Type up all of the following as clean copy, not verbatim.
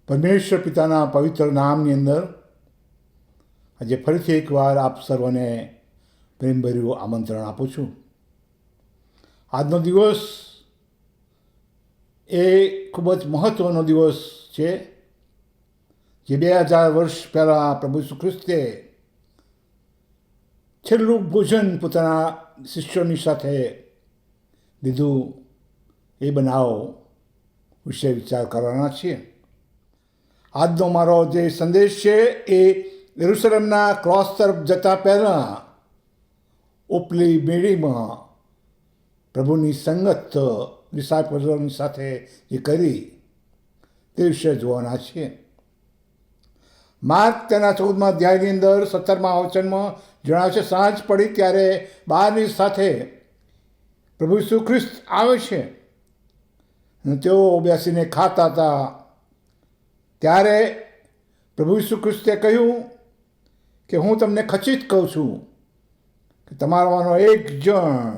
પરમેશ્વર પિતાના પવિત્ર નામની અંદર આજે ફરીથી એકવાર આપ સર્વને પ્રેમભર્યું આમંત્રણ આપું છું. આજનો દિવસ એ ખૂબ જ મહત્ત્વનો દિવસ છે, જે 2000 વર્ષ પહેલાં પ્રભુ ઈસુ ખ્રિસ્તે છેલ્લું ભોજન પોતાના શિષ્યોની સાથે લીધું. એ બનાવ વિશે વિચાર કરવાના છીએ. આજનો મારો જે સંદેશ છે એ યરુશલેમના ક્રોસ તરફ જતા પહેલાં ઉપલી મેળીમાં પ્રભુની સંગત ડિસાઇપલોની સાથે જે કરી તે વિશે જોવાના છીએ. માર્ક તેના 14મા અધ્યાયની અંદર 17મા વચનમાં જણાવે છે, સાંજ પડી ત્યારે બહારની સાથે પ્રભુ ઈસુ ખ્રિસ્ત આવે છે અને તેઓ બેસીને ખાતા હતા. ત્યારે પ્રભુ ઈસુ ખ્રિસ્તે કહ્યું કે હું તમને ખચિત કહું છું કે તમારામાંનો એક જણ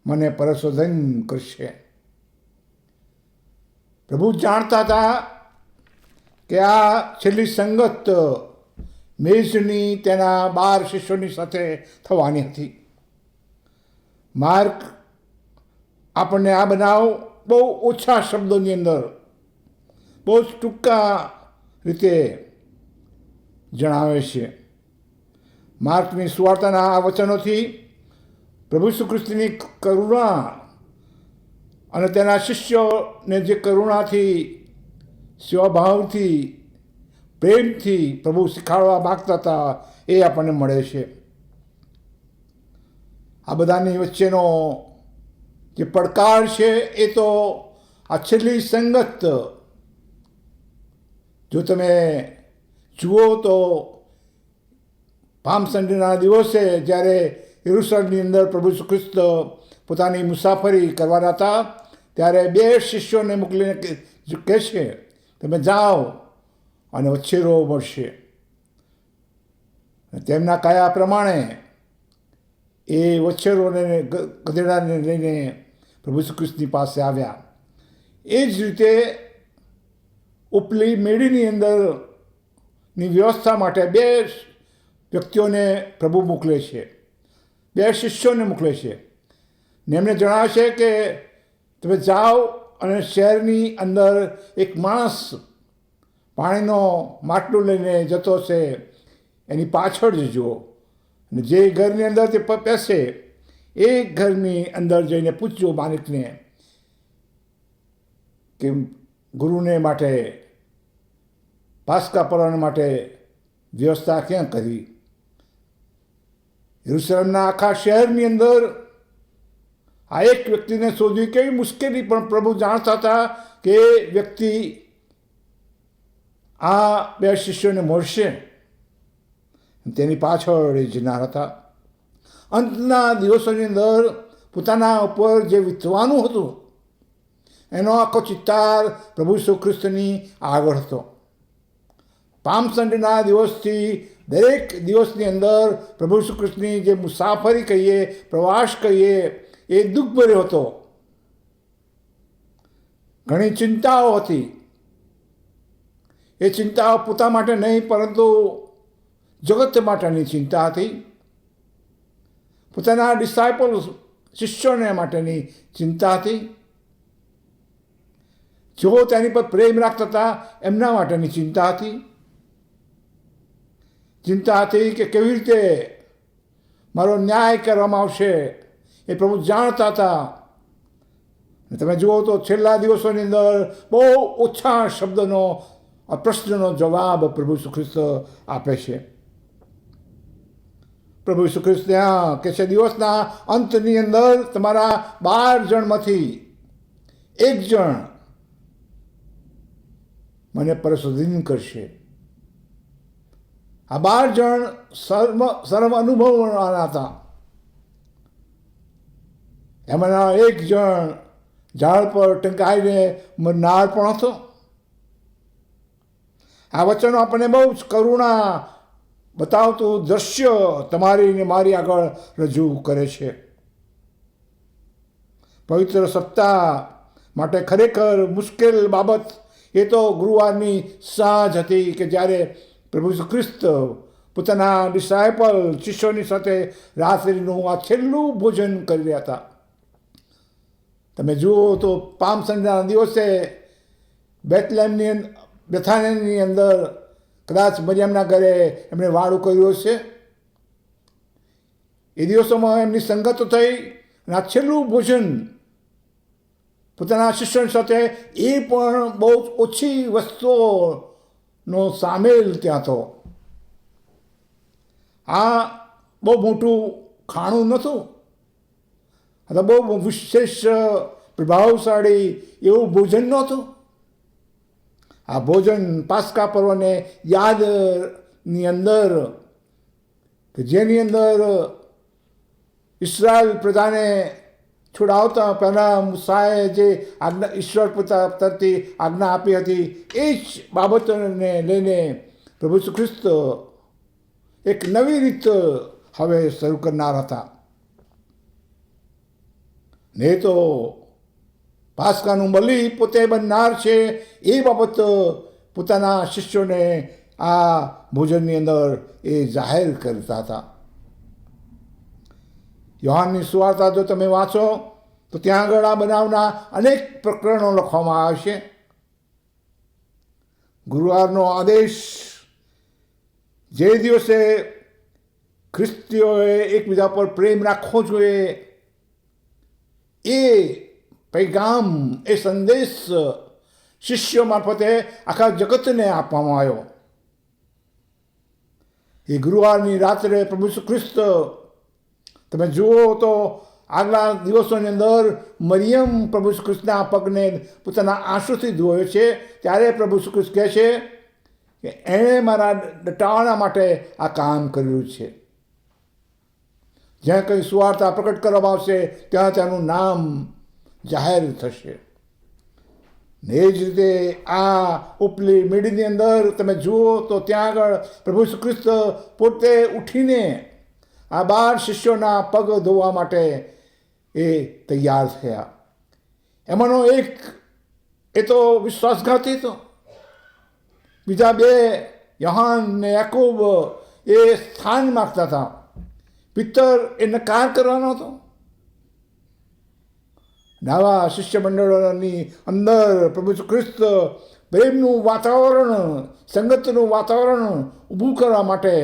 મને પરસોધન કરશે. પ્રભુ જાણતા હતા કે આ છેલ્લી સંગત મેજની તેના 12 શિષ્યોની સાથે થવાની હતી. માર્ક આપણને આ બનાવ બહુ ઓછા શબ્દોની અંદર બહુ જ ટૂંકા રીતે જણાવે છે. માર્કની સુવાર્તાના આ વચનોથી પ્રભુ ઈસુ ખ્રિસ્તની કરુણા અને તેના શિષ્યોને જે કરુણાથી, સ્વભાવથી, પ્રેમથી પ્રભુ શીખવાડવા માગતા હતા એ આપણને મળે છે. આ બધાની વચ્ચેનો જે પડકાર છે એ તો આ છેલ્લી સંગત. જો તમે જુઓ તો પામ સન્ડેના દિવસે જ્યારે યરુશલેમની અંદર પ્રભુ ઈસુ ખ્રિસ્ત પોતાની મુસાફરી કરવાના હતા, ત્યારે 2 શિષ્યોને મોકલીને કહે છે, તમે જાઓ અને વછેરો મળશે. તેમના કયા પ્રમાણે એ વછેરોને ગધેડાને લઈને પ્રભુ ઈસુ ખ્રિસ્તની પાસે આવ્યા. એ જ રીતે ઉપલી મેળીની અંદરની વ્યવસ્થા માટે 2 વ્યક્તિઓને પ્રભુ મોકલે છે, 2 શિષ્યોને મોકલે છે ને એમને જણાવે છે કે તમે જાઓ અને શહેરની અંદર એક માણસ પાણીનો માટલું લઈને જતો છે, એની પાછળ જજો અને જે ઘરની અંદર તે બેસે એ ઘરની અંદર જઈને પૂછજો માલિકને કે ગુરુને માટે પાસ્કા પર્વ માટે વ્યવસ્થા ક્યાં કરી. યરુશલેમના આખા શહેરની અંદર આ એક વ્યક્તિને શોધવી કેવી મુશ્કેલી, પણ પ્રભુ જાણતા હતા કે વ્યક્તિ આ 2 શિષ્યોને મળશે, તેની પાછળ એ જનાર હતા. અંતના દિવસોની અંદર પોતાના ઉપર જે વીતવાનું હતું એનો આખો ચિત્તાર પ્રભુ ઈસુ ખ્રિસ્તની આગળ હતો. પામ સન્ડેના દિવસથી દરેક દિવસની અંદર પ્રભુ ઈસુ ખ્રિસ્તની જે મુસાફરી કહીએ, પ્રવાસ કહીએ, એ દુઃખભર્યો હતો. ઘણી ચિંતાઓ હતી. એ ચિંતાઓ પોતા માટે નહીં, પરંતુ જગત માટેની ચિંતા હતી. પોતાના ડિસાઇપલ શિષ્યોને માટેની ચિંતા હતી. જેઓ તેની પર પ્રેમ રાખતા હતા એમના માટેની ચિંતા હતી. ચિંતા હતી કે કેવી રીતે મારો ન્યાય કરવામાં આવશે એ પ્રભુ જાણતા હતા. તમે જુઓ તો છેલ્લા દિવસોની અંદર બહુ ઓછા શબ્દનો આ પ્રશ્નનો જવાબ પ્રભુ ઈસુ ખ્રિસ્ત આપે છે. પ્રભુ ઈસુ ખ્રિસ્ત ત્યાં કે છે, દિવસના અંતની અંદર તમારા 12 જણમાંથી એક જણ મને પરસોધન કરશે. આ 12 જણ શરમ અનુભવવાના હતા. એમાંના એક જણ ઝાડ પર ટંકાઈને મરનાર પણ હતો. આ વચનો આપણને બહુ જ કરુણા બતાવતું દ્રશ્ય તમારી ને મારી આગળ રજૂ કરે છે. પવિત્ર સપ્તાહ માટે ખરેખર મુશ્કેલ બાબત એ તો ગુરુવારની સાંજ હતી કે જ્યારે પ્રભુ ઈસુ ખ્રિસ્ત પોતાના ડિસાયપલ શિષ્યોની સાથે રાત્રિનું આ છેલ્લું ભોજન કરી રહ્યા હતા. તમે જુઓ તો પામ સંડેના દિવસે બેથાનિયાની અંદર કદાચ મરિયમના ઘરે એમણે વાળું કર્યું હશે. એ દિવસોમાં એમની સંગત થઈ અને આ છેલ્લું ભોજન પોતાના શિષ્યો સાથે એ પણ બહુ ઓછી વસ્તુઓનો સામેલ ત્યાં હતો. આ બહુ મોટું ખાણું નહોતું, આ બહુ વિશેષ પ્રભાવશાળી એવું ભોજન નહોતું. આ ભોજન પાસ્કા પર્વને યાદની અંદર કે જેની અંદર ઇસ્રાયલ પ્રજાને છોડાવતા પહેલાં મૂસાએ જે આજ્ઞા ઈશ્વર પિતા તરફથી આજ્ઞા આપી હતી એ જ બાબતોને લઈને પ્રભુ ઈસુ ખ્રિસ્ત એક નવી રીત હવે શરૂ કરનાર હતા. ને તો પાસ્કાનું બલિ પોતે બનનાર છે એ બાબત પોતાના શિષ્યોને આ ભોજનની અંદર એ જાહેર કરતા હતા. યોહાનની સુવાર્તા જો તમે વાંચો તો ત્યાં આગળ આ બનાવના અનેક પ્રકરણો લખવામાં આવ્યા છે. ગુરુવારનો આદેશ, જે દિવસે ખ્રિસ્તીઓએ એકબીજા પર પ્રેમ રાખવો જોઈએ, એ પૈગામ, એ સંદેશ શિષ્યો મારફતે આખા જગતને આપવામાં આવ્યો. એ ગુરુવારની રાત્રે પ્રભુ ઈસુ ખ્રિસ્ત, તમે જુઓ તો આગલા દિવસોની અંદર મરિયમ પ્રભુ ઈસુ ખ્રિસ્તના પગને પોતાના આંસુથી ધોયો છે. ત્યારે પ્રભુ ઈસુ ખ્રિસ્ત કહે છે કે એણે મારા દટાણા માટે આ કામ કર્યું છે. જ્યાં કંઈ સુવાર્તા પ્રકટ કરવામાં આવશે ત્યાં તેનું નામ જાહેર થશે. ને એ જ રીતે આ ઉપલી મેળીની અંદર તમે જુઓ તો ત્યાં આગળ પ્રભુ ઈસુ ખ્રિસ્ત પોતે ઉઠીને આ 12 શિષ્યોના પગ ધોવા માટે એ તૈયાર થયા. એમાંનો એક એ તો વિશ્વાસઘાતી હતો. બીજા 2 યોહાન ને યાકૂબ એ સ્થાન માગતા હતા. પિત્તર એ નકાર કરવાનો હતો. નવા શિષ્ય મંડળોની અંદર પ્રભુ ઈસુ ખ્રિસ્ત પ્રેમનું વાતાવરણ, સંગતનું વાતાવરણ ઊભું કરવા માટે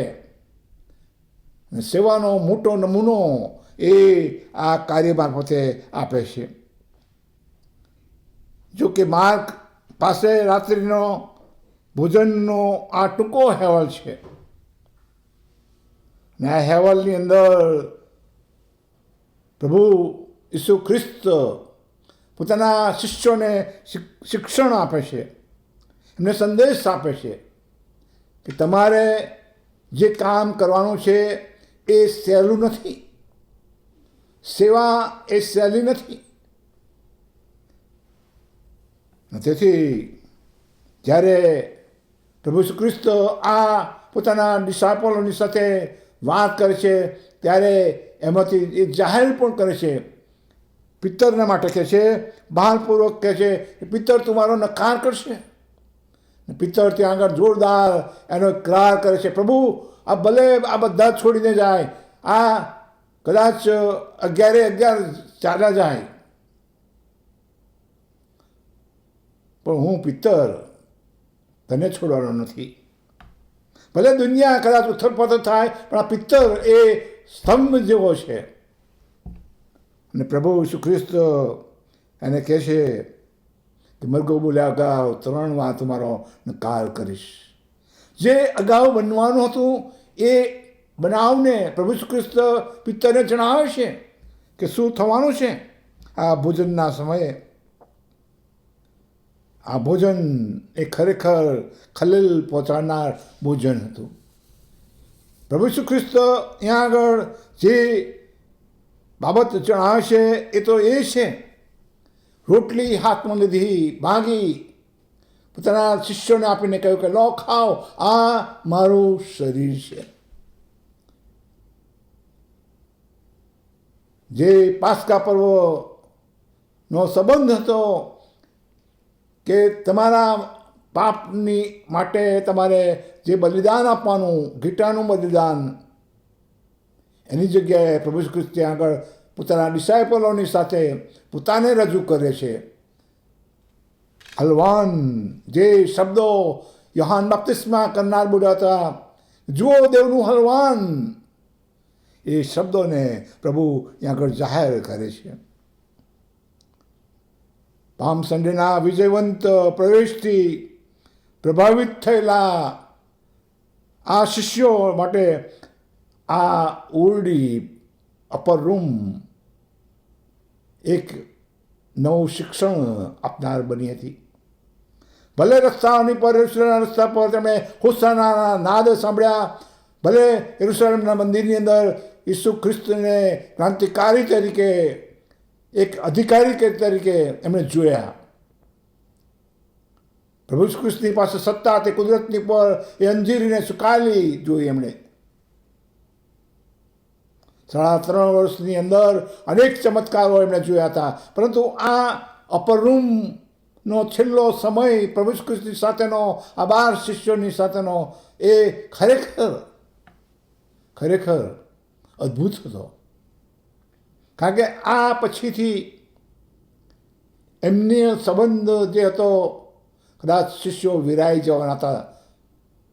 સેવાનો મોટો નમૂનો એ આ કાર્ય મારફતે આપે છે. જો કે માર્ક પાસે રાત્રિનો ભોજનનો આ ટૂંકો અહેવાલ છે. ને આ અહેવાલની અંદર પ્રભુ ઈસુ ખ્રિસ્ત પોતાના શિષ્યોને શિક્ષણ આપે છે, એમને સંદેશ આપે છે કે તમારે જે કામ કરવાનું છે એ સહેલું નથી. સેવા એ સહેલી નથી. તેથી જ્યારે પ્રભુ ઈસુ ખ્રિસ્ત આ પોતાના ડિસાયપલોની સાથે વાત કરે છે ત્યારે એમાંથી એ જાહેર પણ કરે છે. પિત્તરના માટે કહે છે, ભારપૂર્વક કહે છે કે પિત્તર તમારો નકાર કરશે. પિત્તર ત્યાં આગળ જોરદાર એનો કરાર કરે છે, પ્રભુ આ ભલે આ બધા છોડીને જાય, આ કદાચ 11 ચાલ્યા જાય, પણ હું પિત્તર તને છોડવાનો નથી. ભલે દુનિયા કદાચ ઉથલપાથલ થાય, પણ આ પિત્તર એ સ્તંભ જેવો છે. અને પ્રભુ ઈસુ ખ્રિસ્ત એને કહે છે કે મરઘો બોલ્યા અગાઉ 3 વાર તમારો નકાર કરીશ. જે અગાઉ બનવાનું હતું એ બનાવને પ્રભુ ઈસુ ખ્રિસ્ત પિત્તરને જણાવે છે કે શું થવાનું છે આ ભોજનના સમયે. આ ભોજન એ ખરેખર ખલેલ પહોંચાડનાર ભોજન હતું. પ્રભુ ઈસુ ખ્રિસ્ત અહીંયા આગળ જે બાબત જણાવે છે એ તો એ છે, રોટલી હાથમાં લીધી, ભાંગી પોતાના શિષ્યોને આપીને કહ્યું કે લો ખાઓ, આ મારું શરીર છે. જે પાસ્કા પર્વનો સંબંધ હતો કે તમારા પાપની માટે તમારે જે બલિદાન આપવાનું, ઘીટાનું બલિદાન, એની જગ્યાએ પ્રભુ ઈસુ ખ્રિસ્ત ત્યાં આગળ પોતાના ડિસાઇપલોની સાથે પોતાને રજૂ કરે છે. હલવાન, જે શબ્દો યોહાન બપ્તિસ્મા કરનાર બોલ્યા હતા, જુઓ દેવનું હલવાન, એ શબ્દોને પ્રભુ ત્યાં આગળ જાહેર કરે છે. પામ સન્ડેના વિજયવંત પ્રવેશથી પ્રભાવિત થયેલા આ શિષ્યો માટે આ ઓરડી, અપર રૂમ એક નવું શિક્ષણ આપનાર બની હતી. ભલે રસ્તાની પર, યરુશલેમના રસ્તા પર તમે હોસાના નાદ સાંભળ્યા, ભલે યરુશલેમના મંદિરની અંદર ઈસુ ખ્રિસ્તને ક્રાંતિકારી તરીકે, એક અધિકારી તરીકે એમણે જોયા. પ્રભુ ઈસુ ખ્રિસ્તની પાસે સત્તા, તે કુદરતની પર એ અંજીરીને સુકાયેલી જોઈ એમણે. 3.5 વર્ષની અંદર અનેક ચમત્કારો એમણે જોયા હતા. પરંતુ આ અપર રૂમનો છેલ્લો સમય પ્રભુ ઈસુ ખ્રિસ્તની સાથેનો, આ 12 શિષ્યોની સાથેનો, એ ખરેખર અદ્ભુત હતો. કારણ કે આ પછીથી એમની સંબંધ જે હતો, કદાચ શિષ્યો વિરાઈ જવાના હતા,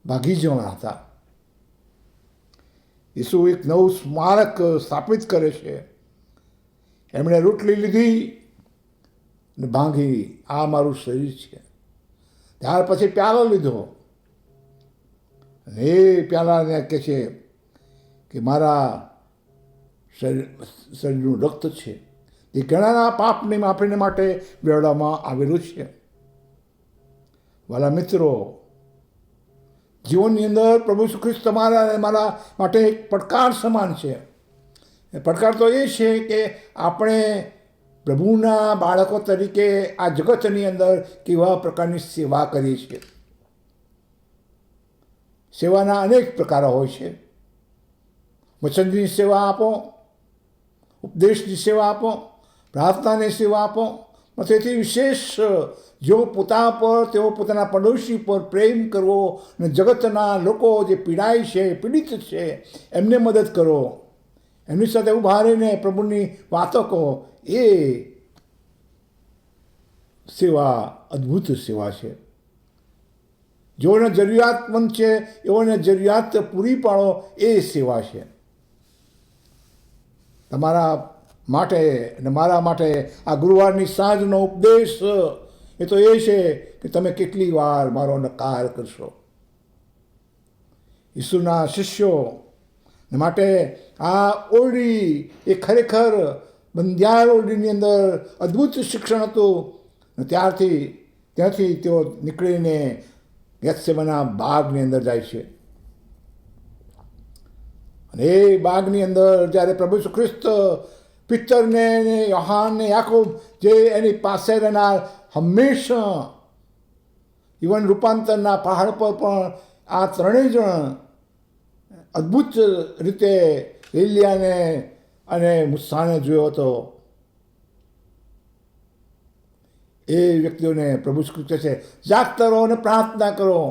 ભાગી જવાના હતા. ઈસુ એક નવું સ્મારક સ્થાપિત કરે છે. એમણે રોટલી લીધી ને ભાંગી, આ મારું શરીર છે. ત્યાર પછી પ્યાલો લીધો અને એ પ્યાલાને કહે છે કે મારા શરીરનું રક્ત છે, એ ઘણાના પાપની માફીને માટે વેળવામાં આવેલું છે. વાલા મિત્રો, જીવનની અંદર પ્રભુ ઈસુ ખ્રિસ્ત તમારા અને મારા માટે એક પડકાર સમાન છે. એ પડકાર તો એ છે કે આપણે પ્રભુના બાળકો તરીકે આ જગતની અંદર કેવા પ્રકારની સેવા કરીએ છીએ. સેવાના અનેક પ્રકારો હોય છે. વચનની સેવા આપો, ઉપદેશની સેવા આપો, પ્રાર્થનાની સેવા આપો. તેથી વિશેષ જેઓ પોતા પર, તેઓ પોતાના પડોશી પર પ્રેમ કરવો અને જગતના લોકો જે પીડાય છે, પીડિત છે, એમને મદદ કરો, એમની સાથે ઊભા રહીને પ્રભુની વાતો કહો. એ સેવા અદ્ભુત સેવા છે. જેઓને જરૂરિયાતમંદ છે એઓને જરૂરિયાત પૂરી પાડો, એ સેવા છે. તમારા માટે અને મારા માટે આ ગુરુવારની સાંજનો ઉપદેશ એ તો એ છે કે તમે કેટલી વાર મારો નકાર કરશો. ઈસુના શિષ્યો માટે આ ઓરડી એ ખરેખર બંધિયાર ઓરડીની અંદર અદ્ભુત શિક્ષણ હતું. ત્યાંથી તેઓ નીકળીને ગેથસેમાના બાગની અંદર જાય છે. અને એ બાગની અંદર જ્યારે પ્રભુ ઈસુ ખ્રિસ્ત પિત્તરને, યોહાનને, યાકૂબ, જે એની પાસે રહેનાર, હંમેશા ઇવન રૂપાંતરના પહાડ પર પણ આ ત્રણેય જણ અદ્ભુત રીતે એલિયાને અને મૂસાને જોયો હતો. એ વ્યક્તિઓને પ્રભુ ઈસુ ખ્રિસ્ત કહે છે, જાગતા રહો અને પ્રાર્થના કરો.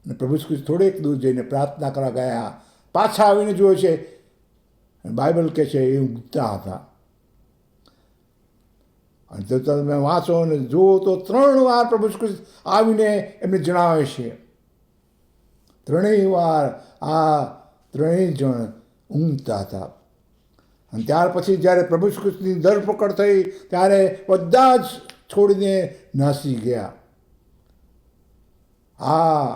અને પ્રભુ ઈસુ ખ્રિસ્ત થોડેક દૂર જઈને પ્રાર્થના કરવા ગયા, પાછા આવીને જોયો છે, બાઇબલ કહે છે એ ઊંઘતા હતા. અને જો તમે વાંચો અને જુઓ તો 3 વાર પ્રભુ ઈસુ ખ્રિસ્ત આવીને એમને જણાવે છે. 3 વાર આ 3 જણ ઊંઘતા હતા. અને ત્યાર પછી જ્યારે પ્રભુ ઈસુ ખ્રિસ્તની ધરપકડ થઈ, ત્યારે બધા જ છોડીને નાસી ગયા. આ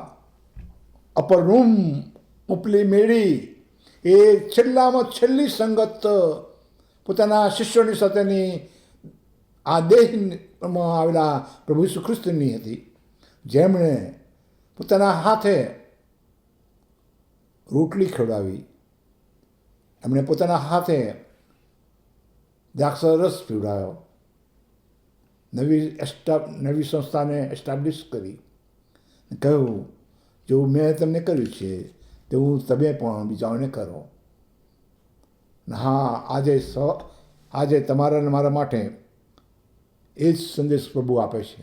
અપર રૂમ, ઉપલી મેળી, એ છેલ્લામાં છેલ્લી સંગત પોતાના શિષ્યોની સાથેની આ દેહમાં આવેલા પ્રભુ ઈસુ ખ્રિસ્તની હતી, જેમણે પોતાના હાથે રોટલી ખવડાવી, એમણે પોતાના હાથે દ્રાક્ષરસ પીવડાવ્યો, નવી સંસ્થાને એસ્ટાબ્લિશ કરી, કહ્યું જેવું મેં તમને કર્યું છે તેવું તમે પણ બીજાઓને કરો. હા, આજે તમારા અને મારા માટે એ જ સંદેશ પ્રભુ આપે છે.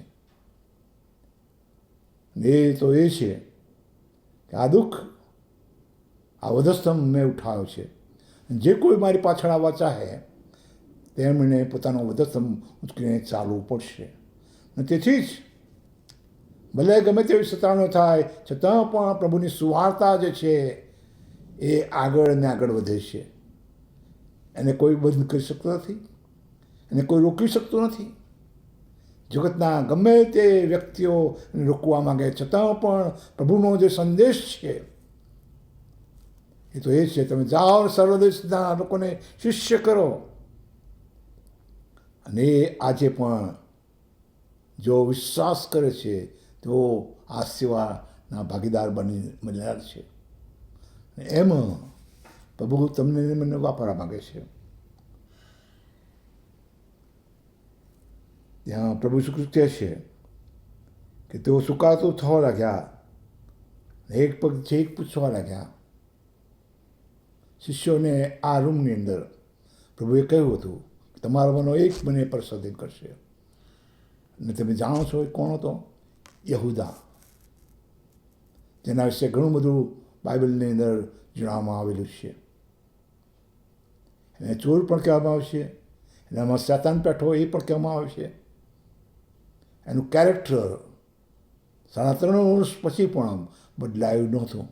એ તો એ છે કે આ દુઃખ, આ વધસ્તંભ મેં ઉઠાવ્યો છે. જે કોઈ મારી પાછળ આવવા ચાહે તેમણે પોતાનો વધસ્તંભ ઉંચકીને ચાલવું પડશે. અને તેથી જ ભલે ગમે તેવી સતાવણીઓ થાય છતાં પણ પ્રભુની સુવાર્તા જે છે એ આગળ ને આગળ વધે છે. એને કોઈ બંધ કરી શકતો નથી, એને કોઈ રોકી શકતું નથી. જગતના ગમે તે વ્યક્તિઓ રોકવા માંગે છતાં પણ પ્રભુનો જે સંદેશ છે એ તો એ છે, તમે જાઓ સર્વદેશના લોકોને શિષ્ય કરો. અને એ આજે પણ જો વિશ્વાસ કરે છે તો આ સેવાના ભાગીદાર બની મળ્યા છે. એમ પ્રભુ તમને મને વાપરવા માગે છે. ત્યાં પ્રભુ શું કહે છે કે તેઓ સુકાતું થવા લાગ્યા, એક પગ છે એક પૂછવા લાગ્યા. શિષ્યોને આ રૂમની અંદર પ્રભુએ કહ્યું હતું કે તમારામાંનો એક મને પ્રસાદિત કરશે. અને તમે જાણો છો એ કોણ હતો? યહૂદા, જેના વિશે ઘણું બધું બાઇબલની અંદર જણાવવામાં આવેલું છે. એને ચોર પણ કહેવામાં આવશે, એનામાં શેતાન પેઠો એ પણ કહેવામાં આવે છે. એનું કેરેક્ટર 3.5 વર્ષ પછી પણ બદલાયું નહોતું.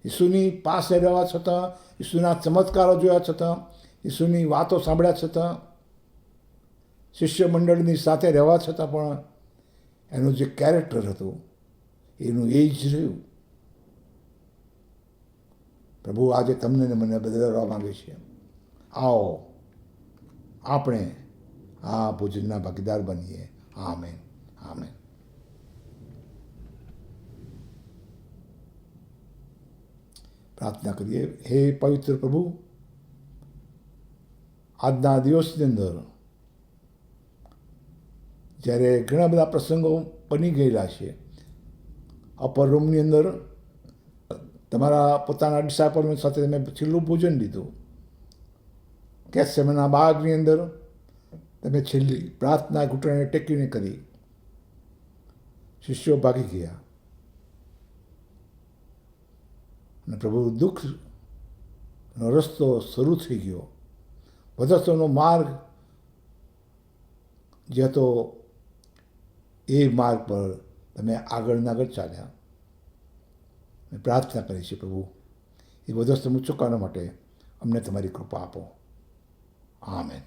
ઈસુની પાસે રહેવા છતાં, ઈસુના ચમત્કારો જોયા છતાં, ઈસુની વાતો સાંભળ્યા છતાં, શિષ્ય મંડળની સાથે રહેવા છતાં પણ એનું જે કેરેક્ટર હતું એનું એ જ રહ્યું. પ્રભુ આજે તમને ને મને બદલવા માંગે છે. આવો આપણે આ ભોજનના ભાગીદાર બનીએ. Amen, amen. પ્રાર્થના કરીએ. હે પવિત્ર પ્રભુ, આજના દિવસની અંદર જ્યારે ઘણા બધા પ્રસંગો બની ગયેલા છે, અપર રૂમની અંદર તમારા પોતાના ડિસાઇપલો સાથે તમે છેલ્લું ભોજન લીધું. ગેથસેમના બાગની અંદર તમે છેલ્લી પ્રાર્થના ઘૂંટણે ટેકીને કરી. શિષ્યો ભાગી ગયા અને પ્રભુ દુઃખનો રસ્તો શરૂ થઈ ગયો. વધસ્તંભનો માર્ગ જે હતો એ માર્ગ પર તમે આગળ ને આગળ ચાલ્યા. મેં પ્રાર્થના કરી છે પ્રભુ, એ વધસ્તંભ ચૂકવવા માટે અમને તમારી કૃપા આપો. આમેન.